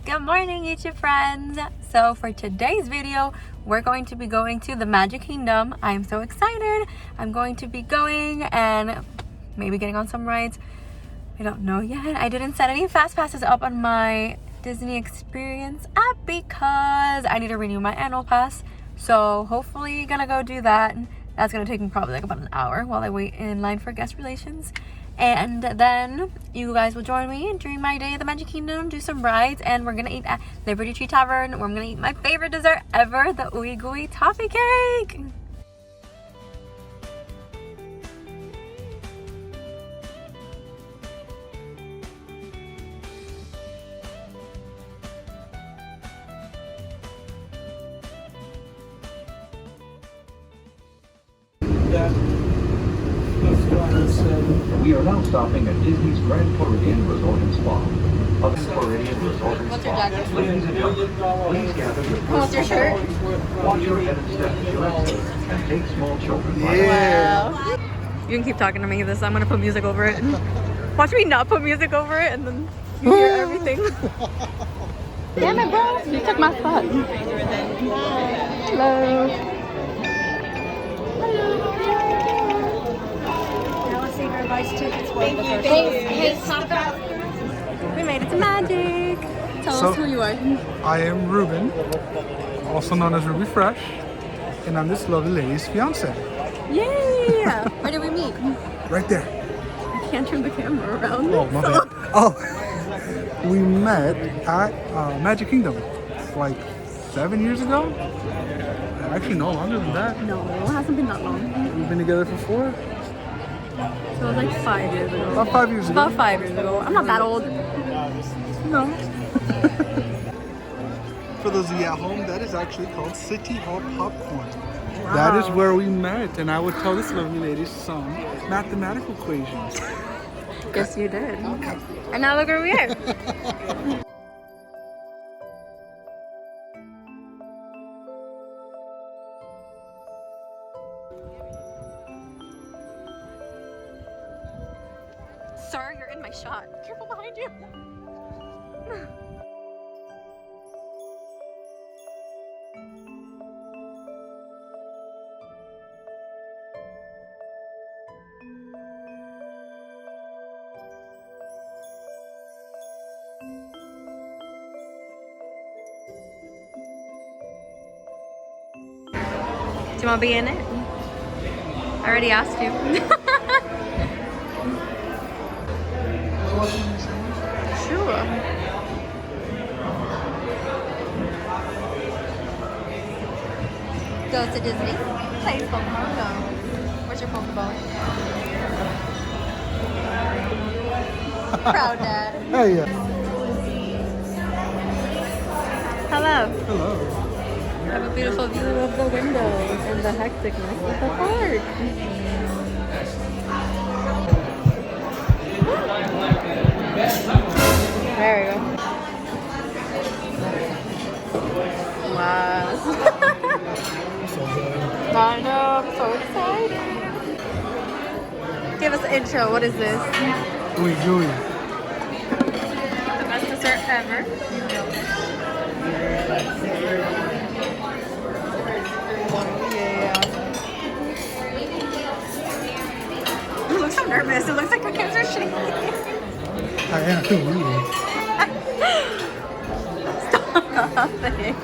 Good morning, YouTube friends. So for today's video, we're going to be going to the Magic Kingdom. I'm so excited. I'm going to be going and maybe getting on some rides. I don't know yet. I didn't set any fast passes up on my Disney Experience app because I need to renew my annual pass. So hopefully gonna go do that. That's gonna take me probably like about an hour while I wait in line for guest relations. And then you guys will join me during my day at the Magic Kingdom, do some rides, and we're gonna eat at Liberty Tree Tavern, where I'm gonna eat my favorite dessert ever, the Ooey Gooey Toffee cake. We are now stopping at Disney's Grand Floridian Resort and Spa. Floridian Resort and What's your Spa. jacket? Ladies and gentlemen, please gather your What's your shirt? Watch your head and step directly, and take small children. Wow. You can keep talking to me. I'm gonna put music over it. Watch me not put music over it, and then you hear everything. Damn it, bro! You took my spot. Hello. We made it to Magic. Tell us who you are. I am Ruben, also known as Ruby Fresh, and I'm this lovely lady's fiance. Yay! Where did we meet? Right there. I can't turn the camera around. Oh, my bad. Oh, we met at Magic Kingdom like 7 years ago. Actually, no longer than that. No, it hasn't been that long. We've been together for 4. So it was like 5 years ago. About 5 years ago. About 5 years ago. I'm not that old. No. For those of you at home, that is actually called City Hall Popcorn. Wow. That is where we met, and I would tell this lovely lady some mathematical equations. Yes, you did. And now look where we are. Sir, you're in my shot. Careful behind you. Do you want to be in it? I already asked you. Sure. Go to Disney. Play Pokemon Go. Where's your Pokeball? Proud Dad. Hey, yeah. Hello. Hello. I have a beautiful view of the windows and the hecticness of the park. There we go. Wow. I know, I'm so excited. Give us an intro. What is this? Ooey Gooey. The best dessert ever. You look so nervous. It looks like your hands are shaking. I am really. Stop it.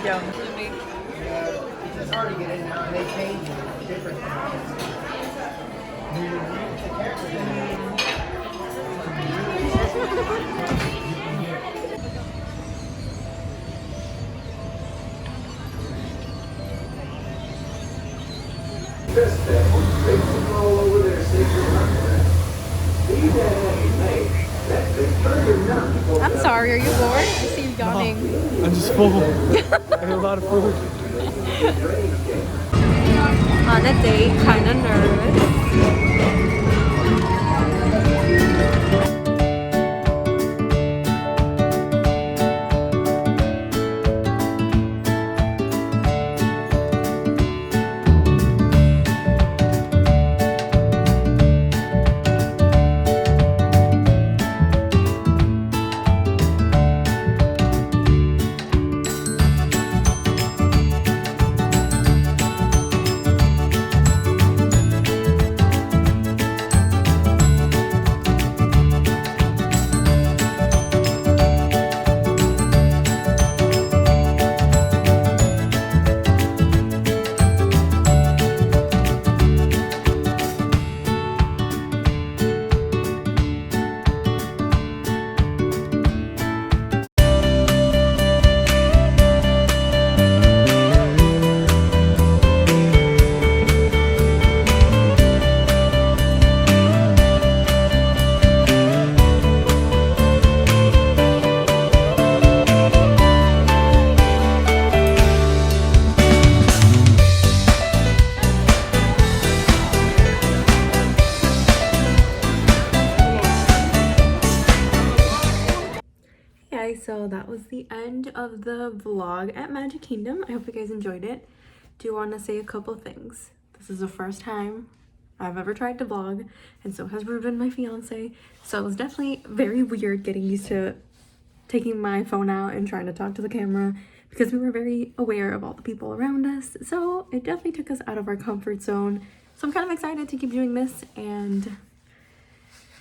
Yo. It's hard to get in now, and they change different times. I'm sorry, are you bored? I see you yawning. I'm just full. I have a lot of food. On a date, kind of nervous. Okay, so that was the end of the vlog at Magic Kingdom. I hope you guys enjoyed it. Do want to say a couple things. This is the first time I've ever tried to vlog, and so has Ruben, my fiance. So it was definitely very weird getting used to taking my phone out and trying to talk to the camera because we were very aware of all the people around us. So it definitely took us out of our comfort zone. So I'm kind of excited to keep doing this and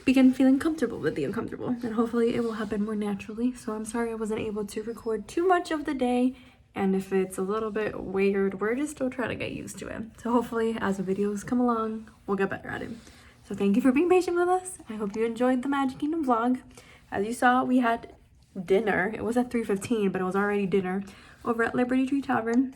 begin feeling comfortable with the uncomfortable, and hopefully it will happen more naturally. So I'm sorry I wasn't able to record too much of the day, and if it's a little bit weird, we're just still trying to get used to it. So hopefully as the videos come along, we'll get better at it. So thank you for being patient with us. I hope you enjoyed the Magic Kingdom vlog. As you saw, we had dinner. It was at 3:15, but it was already dinner over at Liberty Tree Tavern.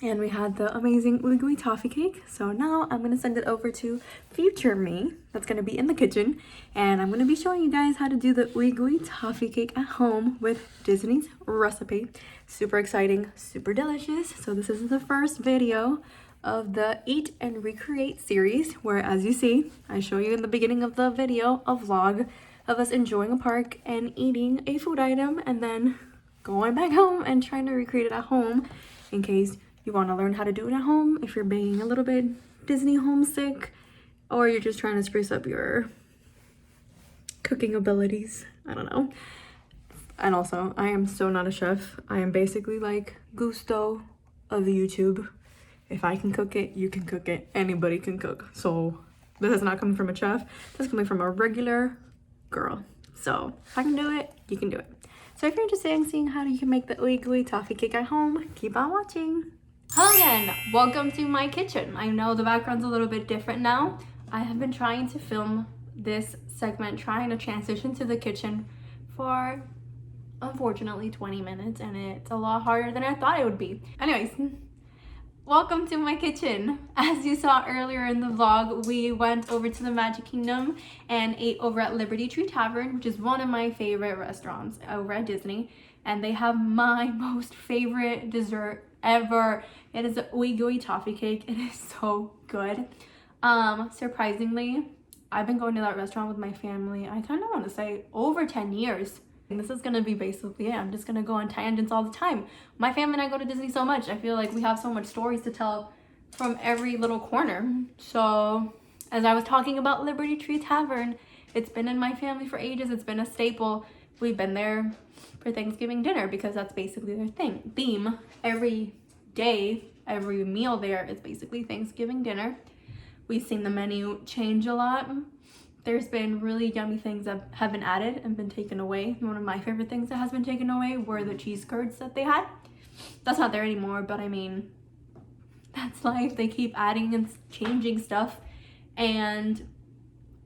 And we had the amazing Ooey Gooey toffee cake. So now I'm going to send it over to future me. That's going to be in the kitchen. And I'm going to be showing you guys how to do the Ooey Gooey toffee cake at home with Disney's recipe. Super exciting, super delicious. So this is the first video of the Eat and Recreate series, where, as you see, I show you in the beginning of the video a vlog of us enjoying a park and eating a food item and then going back home and trying to recreate it at home in case you want to learn how to do it at home if you're being a little bit Disney homesick, or you're just trying to spruce up your cooking abilities. I don't know. And also, I am so not a chef. I am basically like Gusto of YouTube. If I can cook it, you can cook it. Anybody can cook. So this is not coming from a chef. This is coming from a regular girl. So if I can do it, you can do it. So if you're interested in seeing how you can make the Ooey Gooey toffee cake at home, keep on watching. Hello again, welcome to my kitchen. I know the background's a little bit different now. I have been trying to film this segment, trying to transition to the kitchen for, unfortunately, 20 minutes, and it's a lot harder than I thought it would be. Anyways, welcome to my kitchen. As you saw earlier in the vlog, we went over to the Magic Kingdom and ate over at Liberty Tree Tavern, which is one of my favorite restaurants over at Disney, and they have my most favorite dessert ever. It is an Ooey Gooey toffee cake. It is so good. Surprisingly, I've been going to that restaurant with my family, I kind of want to say over 10 years. And this is gonna be basically it. I'm just gonna go on tangents all the time. My family and I go to Disney so much. I feel like we have so much stories to tell from every little corner. So as I was talking about Liberty Tree Tavern, it's been in my family for ages. It's been a staple. We've been there for Thanksgiving dinner because that's basically their theme. Every day, every meal there is basically Thanksgiving dinner. We've seen the menu change a lot. There's been really yummy things that have been added and been taken away. One of my favorite things that has been taken away were the cheese curds that they had. That's not there anymore, but I mean, that's life. They keep adding and changing stuff. And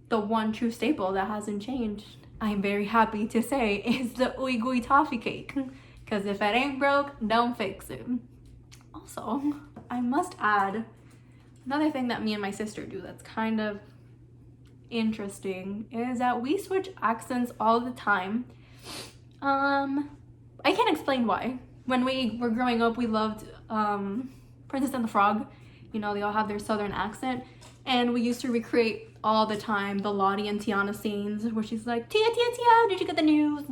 the one true staple that hasn't changed, I'm very happy to say, is the Ooey Gooey toffee cake. Because if it ain't broke, don't fix it. Also, I must add, another thing that me and my sister do that's kind of interesting is that we switch accents all the time. I can't explain why. When we were growing up, we loved Princess and the Frog. You know, they all have their southern accent, and we used to recreate all the time the Lottie and Tiana scenes where she's like, Tia, Tia, Tia, did you get the news?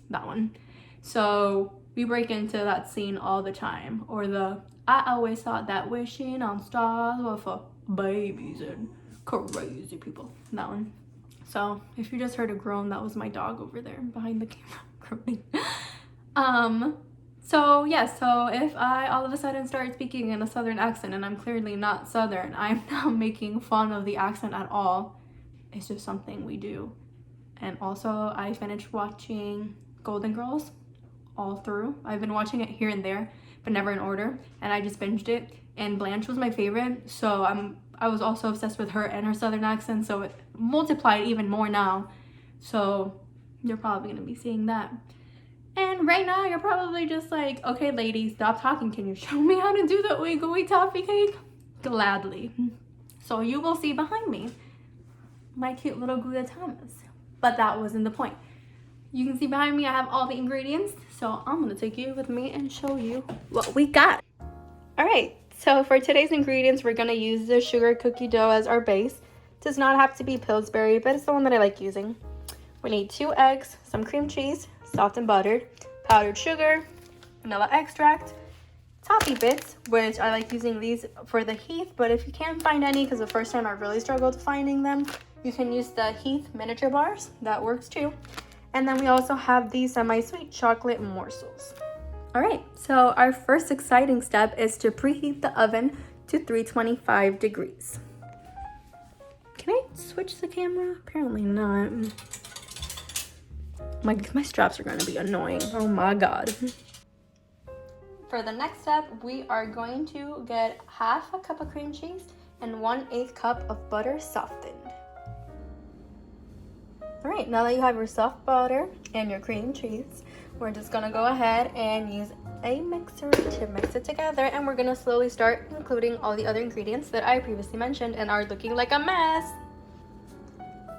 That one. So we break into that scene all the time. Or the, I always thought that wishing on stars were for babies and crazy people. That one. So if you just heard a groan, that was my dog over there behind the camera groaning. So yeah, so if I all of a sudden start speaking in a southern accent and I'm clearly not southern, I'm not making fun of the accent at all. It's just something we do. And also, I finished watching Golden Girls all through. I've been watching it here and there, but never in order, and I just binged it. And Blanche was my favorite, so I was also obsessed with her and her southern accent, so it multiplied even more now. So you're probably gonna be seeing that. And right now you're probably just like, okay lady, stop talking, can you show me how to do the Ooey Gooey toffee cake? Gladly. So you will see behind me my cute little Gouda-tamas. But that wasn't the point. You can see behind me I have all the ingredients, so I'm gonna take you with me and show you what we got. Alright, so for today's ingredients, we're gonna use the sugar cookie dough as our base. It does not have to be Pillsbury, but it's the one that I like using. We need 2 eggs, some cream cheese, soft and buttered, powdered sugar, vanilla extract, toffee bits, which I like using these for the Heath, but if you can't find any, because the first time I really struggled finding them, you can use the Heath miniature bars. That works too. And then we also have these semi-sweet chocolate morsels. All right, so our first exciting step is to preheat the oven to 325 degrees. Can I switch the camera? Apparently not. My straps are gonna be annoying. Oh my God. For the next step, we are going to get half a cup of cream cheese and 1/8 cup of butter softened. All right, now that you have your soft butter and your cream cheese, we're just gonna go ahead and use a mixer to mix it together, and we're gonna slowly start including all the other ingredients that I previously mentioned and are looking like a mess.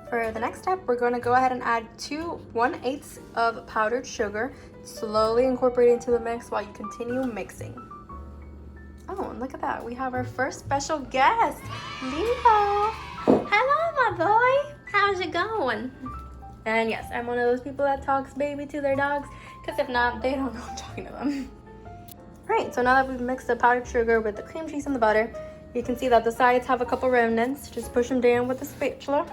For the next step, we're gonna go ahead and add 1/8 of powdered sugar, slowly incorporate into the mix while you continue mixing. Oh, and look at that, we have our first special guest, Leo. Hello, my boy. How's it going? And yes, I'm one of those people that talks baby to their dogs, because if not, they don't know I'm talking to them. Right, so now that we've mixed the powdered sugar with the cream cheese and the butter, you can see that the sides have a couple remnants. Just push them down with the spatula.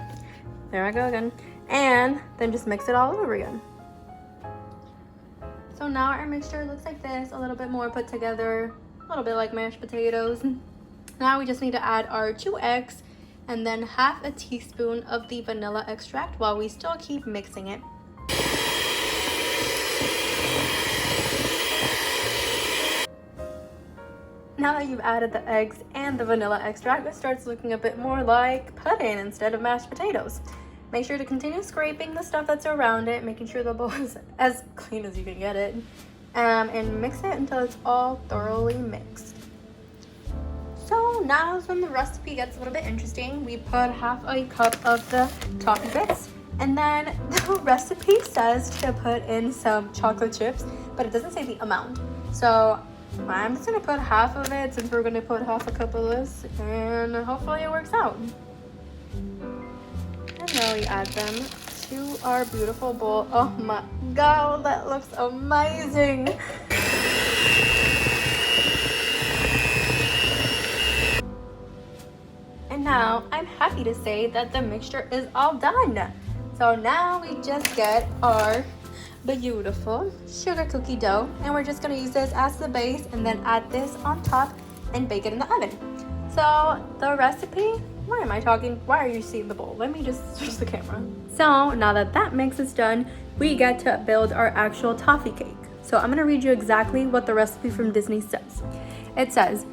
There I go again. And then just mix it all over again. So now our mixture looks like this, a little bit more put together, a little bit like mashed potatoes. Now we just need to add our 2 eggs and then half a teaspoon of the vanilla extract while we still keep mixing it. Now that you've added the eggs and the vanilla extract, it starts looking a bit more like pudding instead of mashed potatoes. Make sure to continue scraping the stuff that's around it, making sure the bowl is as clean as you can get it, and mix it until it's all thoroughly mixed. So now is when the recipe gets a little bit interesting. We put half a cup of the toffee bits, and then the recipe says to put in some chocolate chips, but it doesn't say the amount. So I'm just gonna put half of it since we're gonna put half a cup of this, and hopefully it works out. And now we add them to our beautiful bowl. Oh my God, that looks amazing. And now I'm happy to say that the mixture is all done. So now we just get our beautiful sugar cookie dough, and we're just gonna use this as the base and then add this on top and bake it in the oven. So the recipe, why am I talking? Why are you seeing the bowl? Let me just switch the camera. So now that that mix is done, we get to build our actual toffee cake. So I'm gonna read you exactly what the recipe from Disney says. It says,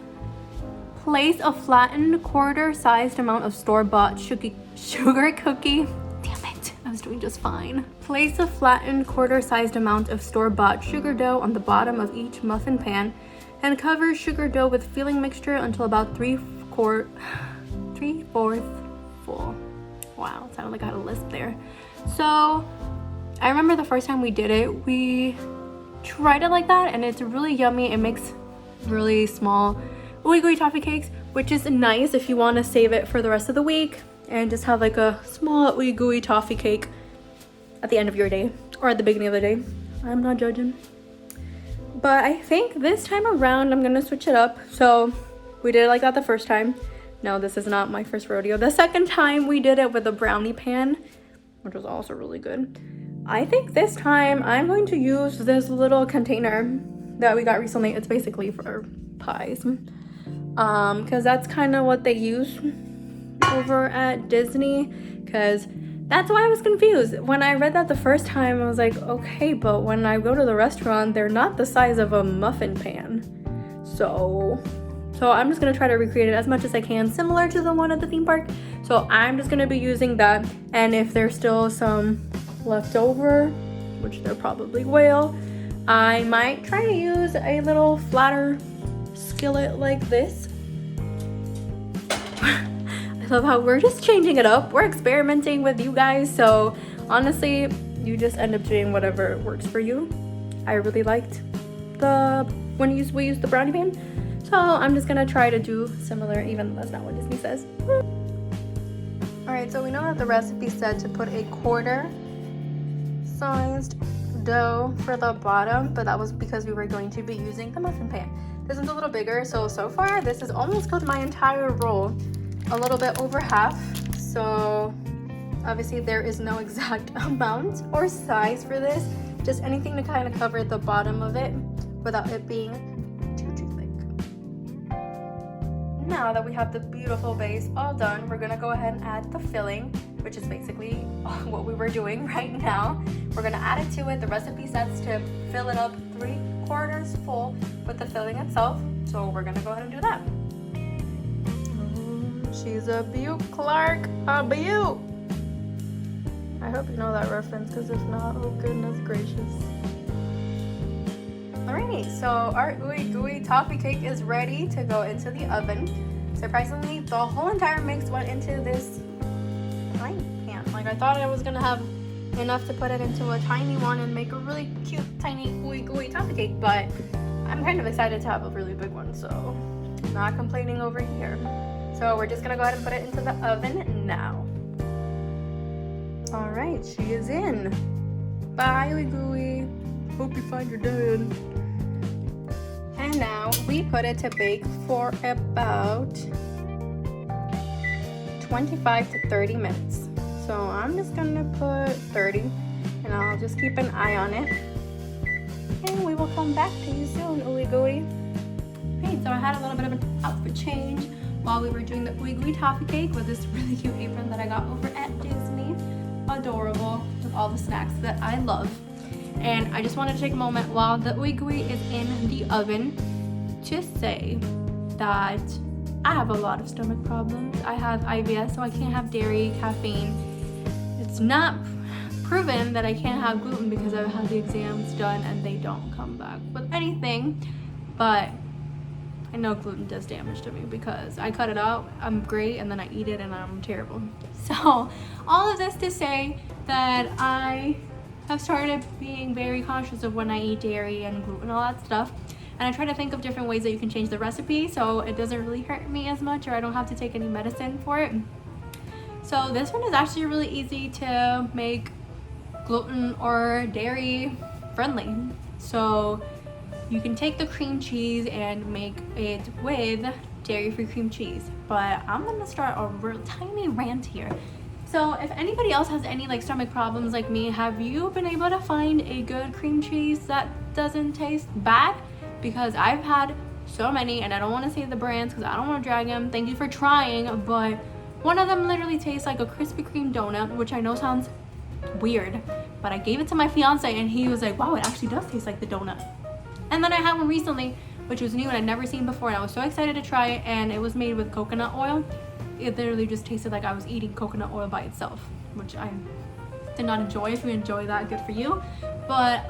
place a flattened quarter-sized amount of store-bought sugar cookie. Damn it, I was doing just fine. Place a flattened quarter-sized amount of store-bought sugar dough on the bottom of each muffin pan and cover sugar dough with filling mixture until about 3/4 full. Wow, it sounded like I had a lisp there. So I remember the first time we did it, we tried it like that, and it's really yummy. It makes really small Ooey Gooey toffee cakes, which is nice if you want to save it for the rest of the week and just have like a small Ooey Gooey toffee cake at the end of your day or at the beginning of the day. I'm not judging. But I think this time around I'm gonna switch it up. So we did it like that the first time. No, this is not my first rodeo. The second time we did it with a brownie pan, which was also really good. I think this time I'm going to use this little container that we got recently. It's basically for pies. Because that's kind of what they use over at Disney, because that's why I was confused. When I read that the first time, I was like, okay, but when I go to the restaurant, they're not the size of a muffin pan. So I'm just gonna try to recreate it as much as I can, similar to the one at the theme park. So I'm just gonna be using that, and if there's still some left over, which there probably will, I might try to use a little flatter skillet like this. I love how we're just changing it up. We're experimenting with you guys, so honestly, you just end up doing whatever works for you. I really liked when we used the brownie pan, so I'm just gonna try to do similar, even though that's not what Disney says. All right, so we know that the recipe said to put a quarter-sized dough for the bottom, but that was because we were going to be using the muffin pan. This one's a little bigger, so far this has almost cooked my entire roll, a little bit over half. So obviously there is no exact amount or size for this, just anything to kind of cover the bottom of it without it being too thick. Now that we have the beautiful base all done, we're gonna go ahead and add the filling, which is basically what we were doing right now. We're gonna add it to it. The recipe says to fill it up 3/4 full with the filling itself, so we're gonna go ahead and do that. She's a beaut, Clark, a beaut. I hope you know that reference, because if not, oh goodness gracious. Alrighty, so our Ooey Gooey toffee cake is ready to go into the oven. Surprisingly, the whole entire mix went into this tiny pan. Like, I thought I was gonna have enough to put it into a tiny one and make a really cute tiny Ooey Gooey toffee cake, but I'm kind of excited to have a really big one, so not complaining over here. So we're just gonna go ahead and put it into the oven now. All right, she is in. Bye, Ooey Gooey. Hope you find your dad. And now we put it to bake for about 25 to 30 minutes. So I'm just gonna put 30, and I'll just keep an eye on it. And we will come back to you soon, Ooey Gooey. Okay, so I had a little bit of an outfit change while we were doing the Ooey Gooey toffee cake with this really cute apron that I got over at Disney. Adorable, with all the snacks that I love. And I just wanted to take a moment while the Ooey Gooey is in the oven to say that I have a lot of stomach problems. I have IBS, so I can't have dairy, caffeine. It's not proven that I can't have gluten because I've had the exams done and they don't come back with anything, but I know gluten does damage to me because I cut it out, I'm great, and then I eat it and I'm terrible. So all of this to say that I have started being very conscious of when I eat dairy and gluten and all that stuff, and I try to think of different ways that you can change the recipe so it doesn't really hurt me as much, or I don't have to take any medicine for it. So this one is actually really easy to make gluten or dairy friendly. So you can take the cream cheese and make it with dairy-free cream cheese. But I'm gonna start a real tiny rant here. So if anybody else has any like stomach problems like me, have you been able to find a good cream cheese that doesn't taste bad? Because I've had so many, and I don't want to say the brands because I don't want to drag them. Thank you for trying, but one of them literally tastes like a Krispy Kreme donut, which I know sounds weird, but I gave it to my fiance and he was like, wow, it actually does taste like the donut. And then I had one recently, which was new and I'd never seen before, and I was so excited to try it, and it was made with coconut oil. It literally just tasted like I was eating coconut oil by itself, which I did not enjoy. If you enjoy that, good for you. But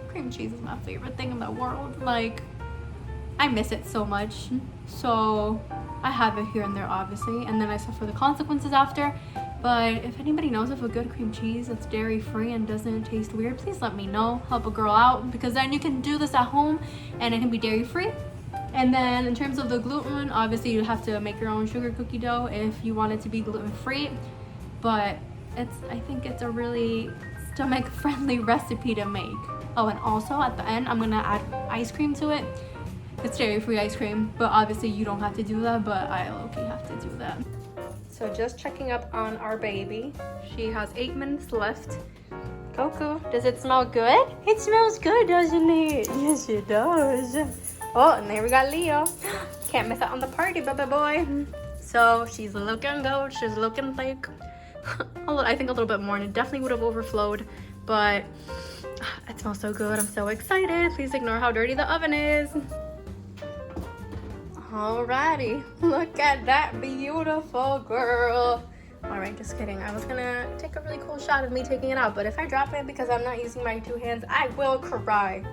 cream cheese is my favorite thing in the world. Like, I miss it so much. So I have it here and there, obviously, and then I suffer the consequences after. But if anybody knows of a good cream cheese that's dairy free and doesn't taste weird, please let me know. Help a girl out, because then you can do this at home and it can be dairy free. And then in terms of the gluten, obviously you have to make your own sugar cookie dough if you want it to be gluten free. But I think it's a really stomach friendly recipe to make. Oh, and also at the end I'm gonna add ice cream to it. It's dairy free ice cream, but obviously you don't have to do that, but I low-key have to do that. So just checking up on our baby. She has 8 minutes left. Coco, does it smell good? It smells good, doesn't it? Yes, it does. Oh, and there we got Leo. Can't miss out on the party, baby boy. So she's looking good. She's looking like, I think a little bit more, and it definitely would have overflowed, but it smells so good. I'm so excited. Please ignore how dirty the oven is. Alrighty, look at that beautiful girl. Alright, just kidding. I was gonna take a really cool shot of me taking it out, but if I drop it because I'm not using my 2 hands, I will cry.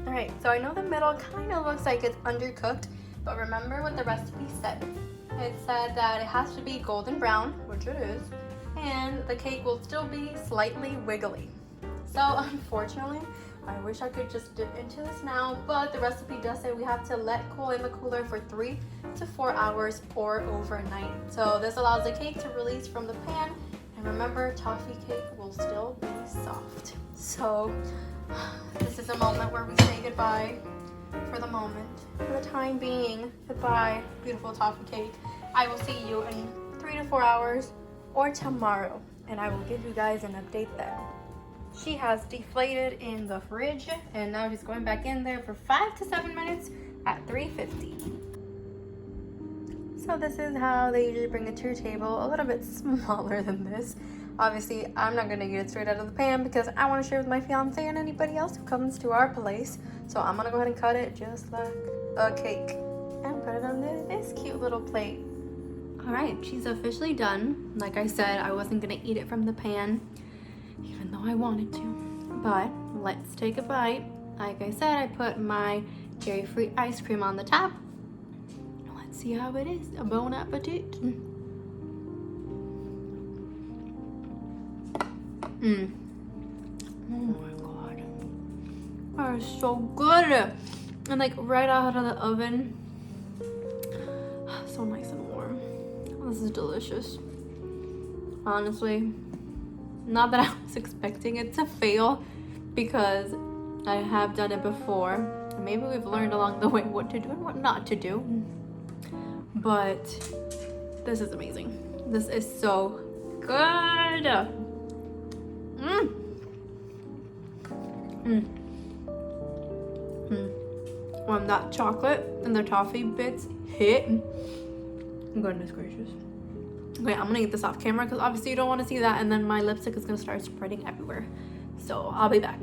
Alright, so I know the middle kind of looks like it's undercooked, but remember what the recipe said. It said that it has to be golden brown, which it is, and the cake will still be slightly wiggly. So unfortunately, I wish I could just dip into this now, but the recipe does say we have to let cool in the cooler for 3 to 4 hours or overnight. So this allows the cake to release from the pan And remember, toffee cake will still be soft. So this is a moment where we say goodbye for the moment. For the time being, goodbye, beautiful toffee cake. I will see you in 3 to 4 hours or tomorrow, and I will give you guys an update then. She has deflated in the fridge, and now she's going back in there for 5 to 7 minutes at 350. So this is how they usually bring it to your table, a little bit smaller than this. Obviously, I'm not gonna eat it straight out of the pan because I wanna share with my fiance and anybody else who comes to our place. So I'm gonna go ahead and cut it just like a cake and put it on this cute little plate. All right, she's officially done. Like I said, I wasn't gonna eat it from the pan, even though I wanted to. But let's take a bite. Like I said, I put my dairy-free ice cream on the top. Let's see how it is. A bon appetit. Oh my god. That is so good. And like right out of the oven. So nice and warm. This is delicious. Honestly, not that I was expecting it to fail because I have done it before. Maybe we've learned along the way what to do and what not to do. But this is amazing. This is so good. When that chocolate and the toffee bits hit, goodness gracious. Okay, I'm gonna eat this off camera because obviously you don't want to see that, and then my lipstick is gonna start spreading everywhere. So I'll be back.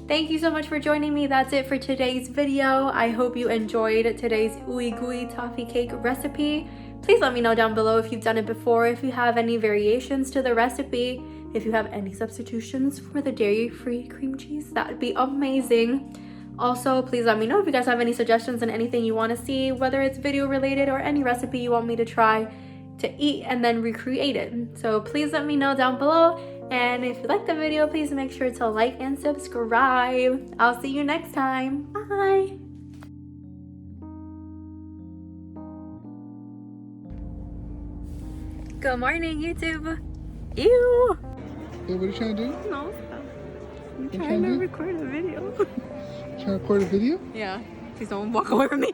Thank you so much for joining me. That's it for today's video. I hope you enjoyed today's Ooey Gooey toffee cake recipe. Please let me know down below if you've done it before, if you have any variations to the recipe, if you have any substitutions for the dairy-free cream cheese. That would be amazing. Also, please let me know if you guys have any suggestions and anything you want to see, whether it's video related or any recipe you want me to try to eat and then recreate it. So please let me know down below. And if you like the video, please make sure to like and subscribe. I'll see you next time. Bye. Good morning, YouTube. Ew. Hey, what are you trying to do? No, stop. I'm What you trying to do? record a video. Trying to record a video? Yeah. Please don't walk away from me.